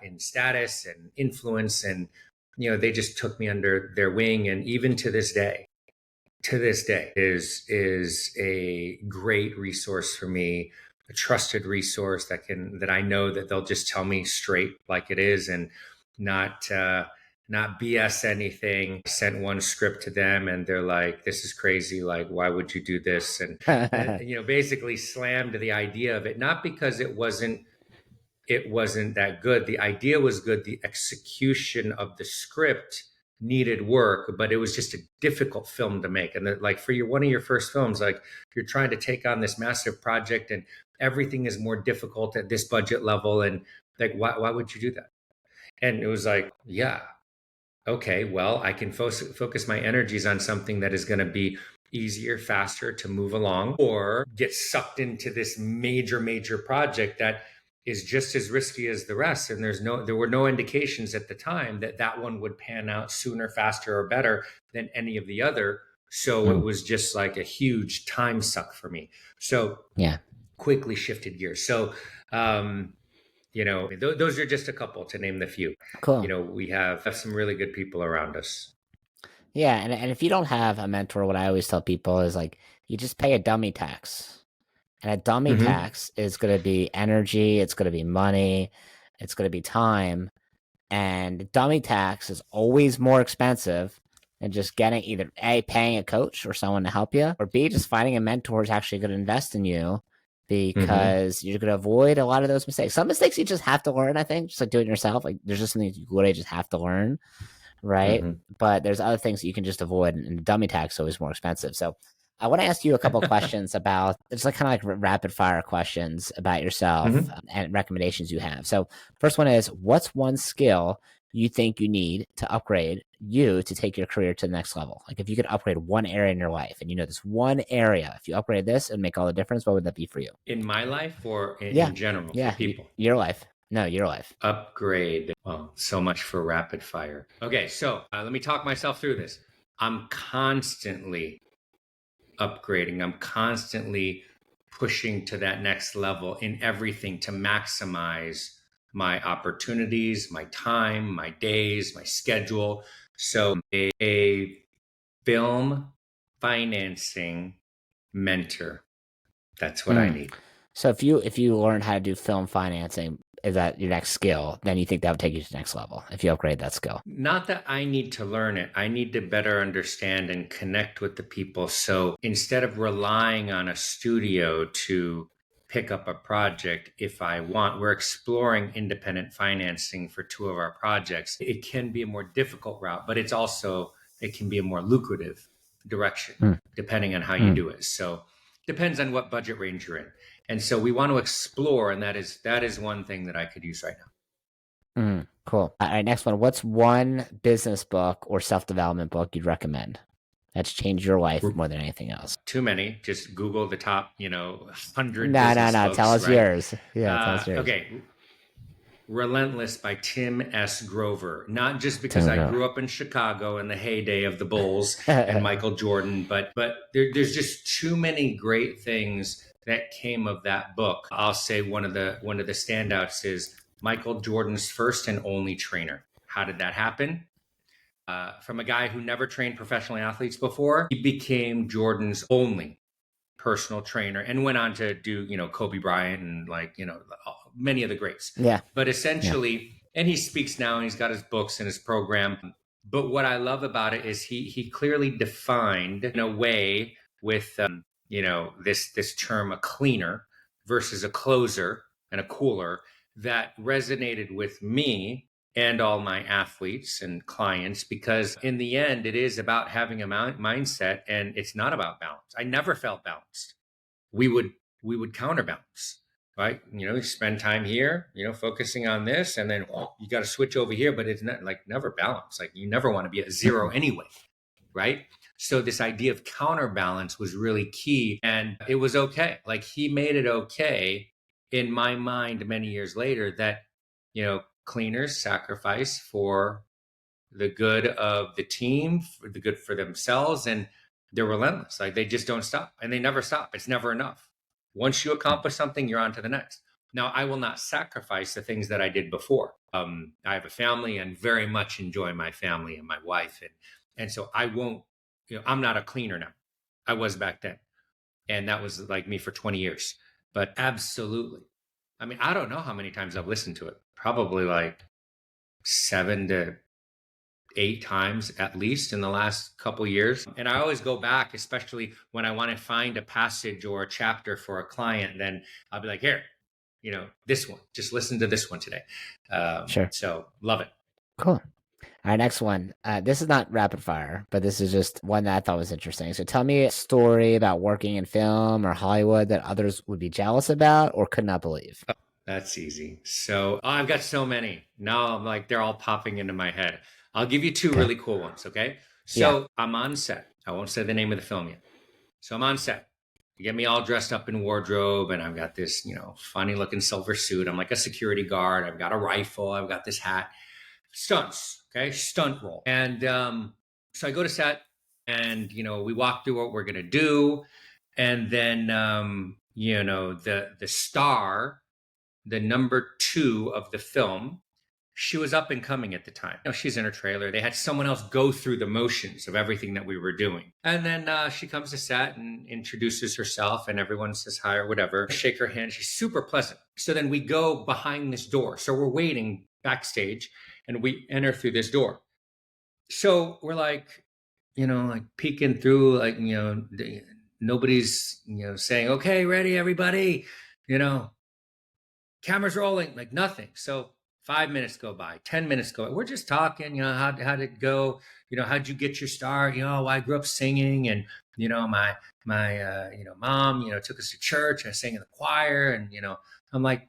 in status and influence, and they just took me under their wing, and even to this day is a great resource for me, a trusted resource that I know that they'll just tell me straight like it is, and not not BS anything. I sent one script to them and they're like, this is crazy, like why would you do this? And basically slammed the idea of it, not because it wasn't that good. The idea was good. The execution of the script needed work, but it was just a difficult film to make. And like for one of your first films, like you're trying to take on this massive project and everything is more difficult at this budget level. And like, why would you do that? And it was like, yeah, okay, well, I can focus my energies on something that is going to be easier, faster to move along, or get sucked into this major, major project that is just as risky as the rest. And there were no indications at the time that that one would pan out sooner, faster, or better than any of the other. So it Mm, was just like a huge time suck for me. So yeah, quickly shifted gears. So, those are just a couple to name the few. cool. We have some really good people around us. Yeah, and if you don't have a mentor, what I always tell people is like, you just pay a dummy tax. And a dummy Mm-hmm. tax is going to be energy, it's going to be money, it's going to be time. And dummy tax is always more expensive than just getting either A, paying a coach or someone to help you, or B, just finding a mentor who's actually going to invest in you, Mm-hmm. because you're going to avoid a lot of those mistakes. Some mistakes you just have to learn, I think, just like doing it yourself. Like there's just something you literally just have to learn, right? Mm-hmm. But there's other things that you can just avoid, and the dummy tax is always more expensive. So I want to ask you a couple questions about it's like kind of like rapid fire questions about yourself Mhm. and recommendations you have. So, first one is what's one skill you think you need to upgrade you to take your career to the next level? Like if you could upgrade one area in your life and you know this one area, if you upgrade this and make all the difference, what would that be for you? In my life or Yeah. in general for Yeah. people? Your life. No, your life. Upgrade. Well, so much for rapid fire. Okay, so let me talk myself through this. I'm constantly upgrading. I'm constantly pushing to that next level in everything to maximize my opportunities, my time, my days, my schedule. So, a film financing mentor. That's what I Mm. need. So if you learn how to do film financing, is that your next skill? Then you think that would take you to the next level if you upgrade that skill. Not that I need to learn it. I need to better understand and connect with the people. So instead of relying on a studio to pick up a project, if I want, we're exploring independent financing for two of our projects. It can be a more difficult route, but it can be a more lucrative direction Mm. depending on how you Mm. do it. So depends on what budget range you're in. And so we want to explore, and that is one thing that I could use right now. Cool. All right, next one. What's one business book or self-development book you'd recommend that's changed your life We're more than anything else? too many. Just Google the top, 100 No, no, business no. Tell books, us right? yours. Yeah, tell us yours. Okay. Relentless by Tim S. Grover. Not just Tell because me I about grew up in Chicago in the heyday of the Bulls and it. Michael Jordan, but there's just too many great things that came of that book. I'll say one of the standouts is Michael Jordan's first and only trainer. How did that happen? From a guy who never trained professional athletes before, he became Jordan's only personal trainer and went on to do, Kobe Bryant and many of the greats. Yeah, But yeah, essentially, and he speaks now and he's got his books and his program. But what I love about it is he clearly defined in a way with this term a cleaner versus a closer and a cooler that resonated with me and all my athletes and clients, because in the end it is about having a mindset and it's not about balance. I never felt balanced. We would counterbalance, right? You spend time here, focusing on this, and then you got to switch over here, but it's not like never balance. Like you never want to be at zero anyway, right? So this idea of counterbalance was really key, and it was okay. Like he made it okay in my mind many years later that cleaners sacrifice for the good of the team, for the good for themselves, and they're relentless. Like they just don't stop, and they never stop. It's never enough. Once you accomplish something, you're on to the next. Now, I will not sacrifice the things that I did before. I have a family and very much enjoy my family and my wife, and so I won't. I'm not a cleaner now. I was back then, and that was like me for 20 years. But absolutely, I mean, I don't know how many times I've listened to it. Probably like 7 to 8 times at least in the last couple years. And I always go back, especially when I want to find a passage or a chapter for a client. Then I'll be like, here, this one, just listen to this one today. sure. So love it. Cool. All right, next one. This is not rapid fire, but this is just one that I thought was interesting. So tell me a story about working in film or Hollywood that others would be jealous about or could not believe. That's easy. So I've got so many. Now I'm like, they're all popping into my head. I'll give you two Okay. really cool ones. Okay. Yeah. So I'm on set. I won't say the name of the film yet. So I'm on set. You get me all dressed up in wardrobe, and I've got this, funny looking silver suit. I'm like a security guard. I've got a rifle. I've got this hat. Stunts. Okay. Stunt role. And so I go to set and, we walk through what we're going to do. And then, the star, the number two of the film, she was up and coming at the time. She's in her trailer. They had someone else go through the motions of everything that we were doing. And then she comes to set and introduces herself, and everyone says hi or whatever. Shake her hand. She's super pleasant. So then we go behind this door. So we're waiting backstage, and we enter through this door. So we're like, peeking through, nobody's, saying, okay, ready, everybody, cameras rolling, like nothing. So 5 minutes go by, 10 minutes go by. We're just talking, how did it go? How'd you get your start? I grew up singing, and, my mom, took us to church. I sang in the choir, and, I'm like,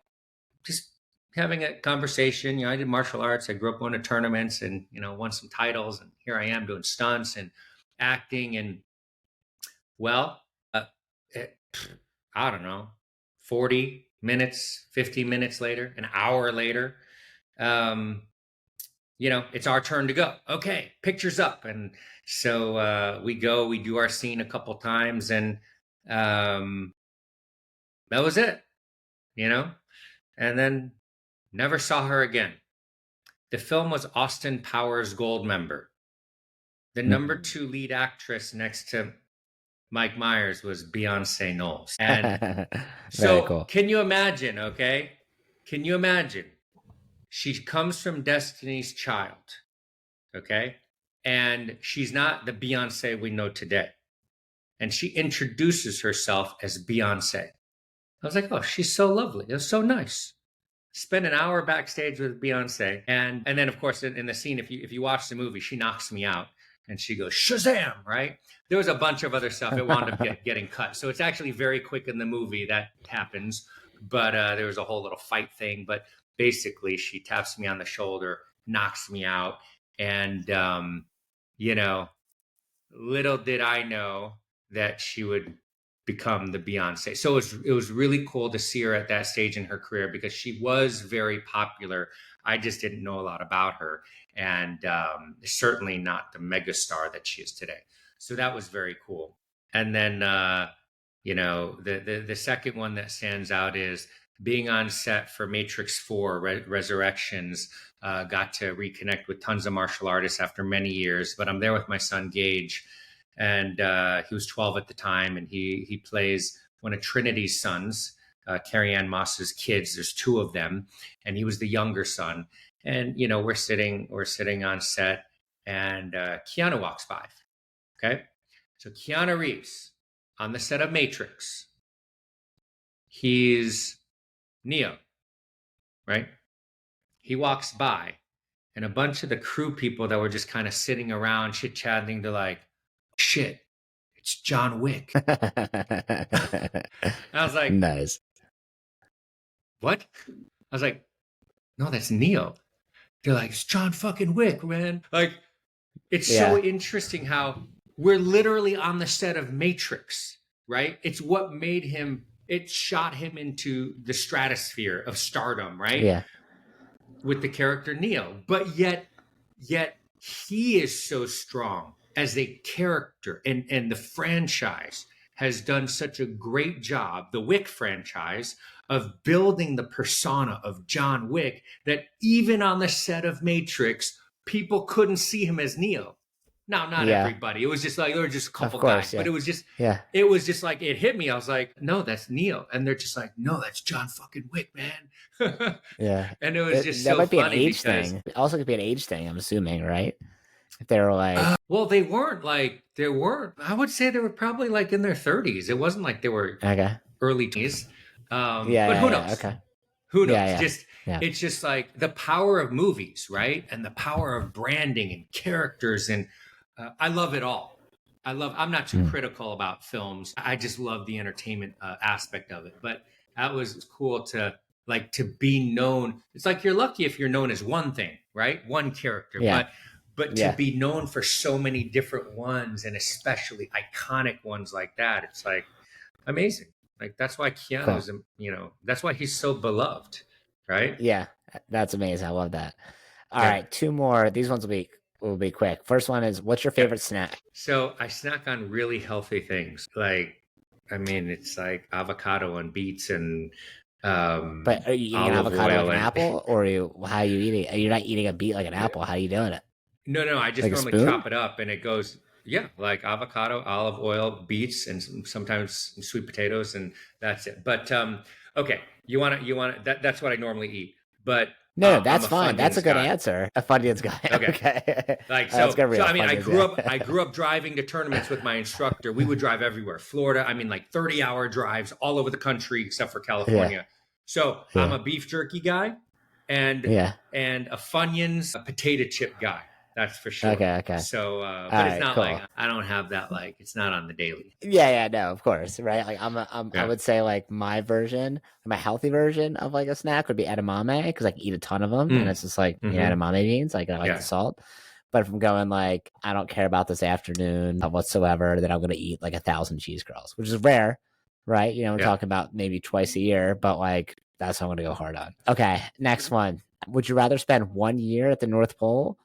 just having a conversation. I did martial arts. I grew up going to tournaments and, won some titles. And here I am doing stunts and acting. And well, I don't know, 40 minutes, 50 minutes later, an hour later, it's our turn to go. Okay, picture's up. And so we do our scene a couple times, and that was it, and then never saw her again. The film was Austin Powers Gold member. The number 2 lead actress next to Mike Myers was Beyonce Knowles. And so cool. Can you imagine, okay? Can you imagine? She comes from Destiny's Child, okay? And she's not the Beyonce we know today. And she introduces herself as Beyonce. I was like, oh, she's so lovely. It was so nice. Spent an hour backstage with Beyonce. And then, of course, in the scene, if you watch the movie, she knocks me out. And she goes, Shazam, right? There was a bunch of other stuff. It wound up getting cut. So it's actually very quick in the movie that happens. But there was a whole little fight thing. But basically, she taps me on the shoulder, knocks me out. And, little did I know that she would become the Beyonce. So it was really cool to see her at that stage in her career, because she was very popular. I just didn't know a lot about her, and certainly not the megastar that she is today. So that was very cool. And then, the second one that stands out is being on set for Matrix 4 Resurrections. Got to reconnect with tons of martial artists after many years, but I'm there with my son Gage, and he was 12 at the time, and he plays one of Trinity's sons, Carrie Ann Moss's kids. There's 2 of them, and he was the younger son. And we're sitting on set, and Keanu walks by. Okay, so Keanu Reeves on the set of Matrix. He's Neo, right? He walks by, and a bunch of the crew people that were just kind of sitting around chit-chatting, they're like, shit, it's John Wick. I was like, nice. What? I was like, no, that's Neo. They're like, it's John fucking Wick, man. Like, it's so interesting how we're literally on the set of Matrix, right? It's what made him, it shot him into the stratosphere of stardom, right? Yeah. With the character Neo. But yet he is so strong as a character, and the franchise has done such a great job, the Wick franchise, of building the persona of John Wick, that even on the set of Matrix, people couldn't see him as Neo. Now, not everybody. It was just like, there were just a couple guys, but it was just like, it hit me. I was like, no, that's Neo. And they're just like, no, that's John fucking Wick, man. Yeah. And it was just that so might be funny an age thing. It also could be an age thing, I'm assuming, right? If they were like, well, they weren't. I would say they were probably like in their 30s. It wasn't like they were early 20s. But who knows? Okay. Who knows? It's just like the power of movies, right? And the power of branding and characters. And I love it all. I'm not too critical about films. I just love the entertainment aspect of it. But that was cool to be known. It's like, you're lucky if you're known as one thing, right? One character. Yeah. But to be known for so many different ones, and especially iconic ones like that, it's like amazing. Like, that's why Keanu's, that's why he's so beloved, right? Yeah, that's amazing. I love that. All right, 2 more. These ones will be quick. First one is, what's your favorite snack? So I snack on really healthy things. It's like avocado and beets and but are you eating an avocado like an apple, or how are you eating? You're not eating a beet like an apple. How are you doing it? No, I just normally chop it up, and it goes, like avocado, olive oil, beets, and sometimes sweet potatoes, and that's it. But okay, you want to that's what I normally eat. But no, that's fine. That's a good answer. A Funyuns guy. Okay. I grew up driving to tournaments with my instructor. We would drive everywhere. Florida, 30-hour drives all over the country except for California. So I'm a beef jerky guy. and Yeah. a Funyuns a potato chip guy. That's for sure. Okay. Okay. So, All but it's right. not like Cool. I don't have that. Like it's not on the daily. Yeah. Yeah. No. Of course. Right. Like I Yeah. would say like my healthy version of like a snack would be edamame because I can eat a ton of them, and Mm. it's just like Mm-hmm. edamame beans. Like I like the Yeah. salt. But if I'm going like I don't care about this afternoon whatsoever, then I'm gonna eat like 1,000 cheese curls, which is rare, right? We're Yeah. talking about maybe twice a year, but like that's what I'm gonna go hard on. Okay, next one. Would you rather spend 1 year at the North Pole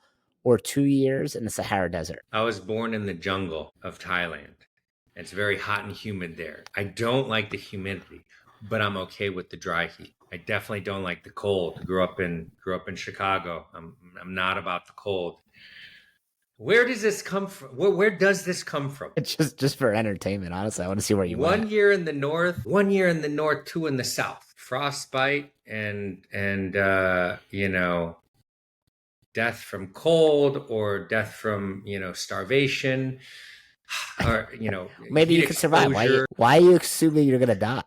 or 2 years in the Sahara Desert? I was born in the jungle of Thailand. It's very hot and humid there. I don't like the humidity, but I'm okay with the dry heat. I definitely don't like the cold. Grew up in Chicago. I'm not about the cold. Where does this come from? Where does this come from? It's just for entertainment, honestly. I want to see where you went. 1 year in the north, 1 year in the north, two in the south. Frostbite and death from cold or death from starvation or Maybe heat you could survive. exposure. Why are you assuming you're gonna die?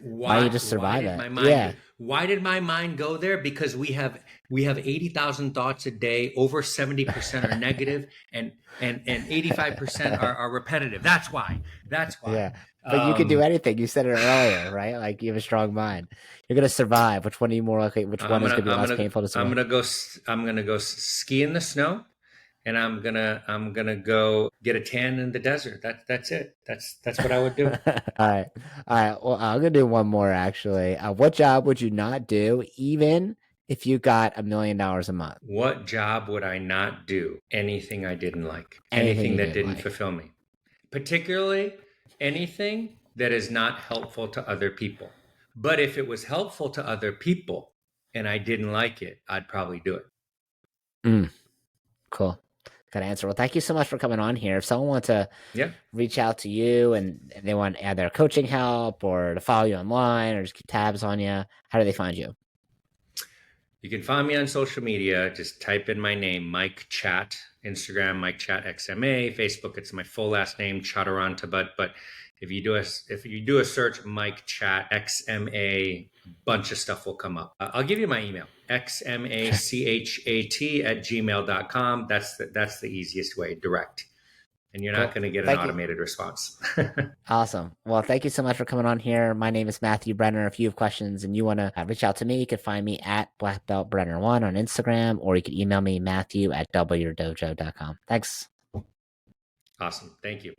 Why don't you just Why survive did it? my mind Yeah. why did my mind go there? Because we have 80,000 thoughts a day. Over 70% are negative, and 85% are repetitive. That's why. Yeah. But you could do um anything. You said it earlier, right? Like you have a strong mind. You're gonna survive. Which one are you more likely? Which i'm one is gonna gonna be i'm less gonna painful to i'm survive? gonna go I'm gonna go ski in the snow, and I'm gonna go get a tan in the desert. That's it. That's what I would do. All right. All right. Well, I'm gonna do one more actually. What job would you not do, even if you got $1 million a month? What job would I not do? Anything I didn't like. Anything Anything you that didn't didn't like. fulfill me. Particularly anything that is not helpful to other people. But if it was helpful to other people and I didn't like it, I'd probably do it. Mm, cool. Good answer. Well, thank you so much for coming on here. If someone wants to Yeah. reach out to you and they want either coaching help or to follow you online or just keep tabs on you, how do they find you? You can find me on social media. Just type in my name, Mike Chat. Instagram, Mike Chat XMA. Facebook, it's my full last name, Chaturanta. But if you do a search, Mike Chat XMA, bunch of stuff will come up. I'll give you my email, xmachat@gmail.com. That's the easiest way, direct, and you're not Cool. going to get an Thank you. automated response. Awesome. Well, thank you so much for coming on here. My name is Matthew Brenner. If you have questions and you want to reach out to me, you can find me at blackbeltbrenner1 on Instagram, or you can email me, Matthew@doubleyourdojo.com. Thanks. Awesome. Thank you.